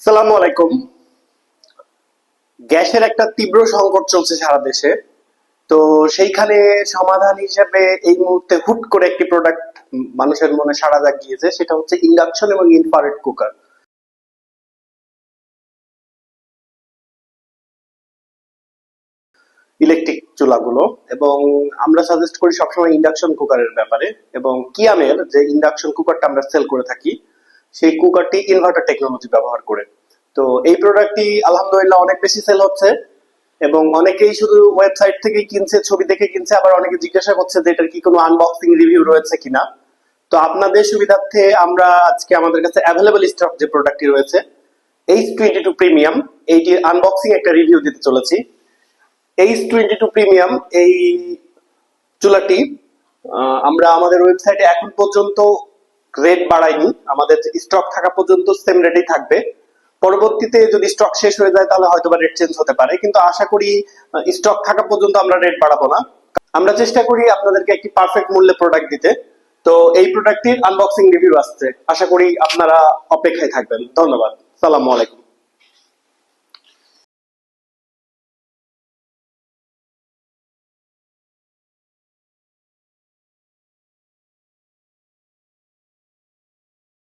সালামু আলাইকুম। গ্যাসের একটা তীব্র সংকট চলছে সারা দেশে। তো সেইখানে সমাধান হিসেবে এই মুহূর্তে হুট করে একটি প্রোডাক্ট মানুষের মনে সাড়া জাগিয়েছে, সেটা হচ্ছে ইন্ডাকশন এবং ইনফ্রারেড কুকার, ইলেকট্রিক চুলাগুলো। এবং আমরা সাজেস্ট করি সবসময় ইন্ডাকশন কুকারের ব্যাপারে। এবং কিয়ামের যে ইন্ডাকশন কুকারটা আমরা সেল করে থাকি, সেই কুকারটি ইনভার্টার টেকনোলজি ব্যবহার করে। তো এই প্রোডাক্টটি আলহামদুলিল্লাহ অনেক বেশি সেল হচ্ছে এবং অনেকেই শুধু ওয়েবসাইট থেকে কিনছে, ছবি দেখে কিনছে, আবার অনেকে জিজ্ঞাসা করছে যে এটার কি কোনো আনবক্সিং রিভিউ রয়েছে কিনা। তো আপনাদের সুবিধার্থে আমরা আজকে আমাদের কাছে অ্যাভেলেবল স্টক যে প্রোডাক্টটি রয়েছে H22 প্রিমিয়াম, এইটির আনবক্সিং একটা রিভিউ দিতে চলেছি। H22 প্রিমিয়াম এই চুলাটি আমরা আমাদের ওয়েবসাইটে এখন পর্যন্ত রেট বাড়াইনি, আমাদের স্টক থাকা পর্যন্ত সেম রেটেই থাকবে। পরবর্তীতে যদি স্টক শেষ হয়ে যায় তাহলে হয়তো বা রেট চেঞ্জ হতে পারে, কিন্তু আশা করি স্টক থাকা পর্যন্ত আমরা রেট বাড়াবো না। আমরা চেষ্টা করি আপনাদেরকে একটি পারফেক্ট মূল্যে প্রোডাক্ট দিতে। তো এই প্রোডাক্টটির আনবক্সিং রিভিউ আসছে, আশা করি আপনারা অপেক্ষায় থাকবেন। ধন্যবাদ। সালামু আলাইকুম।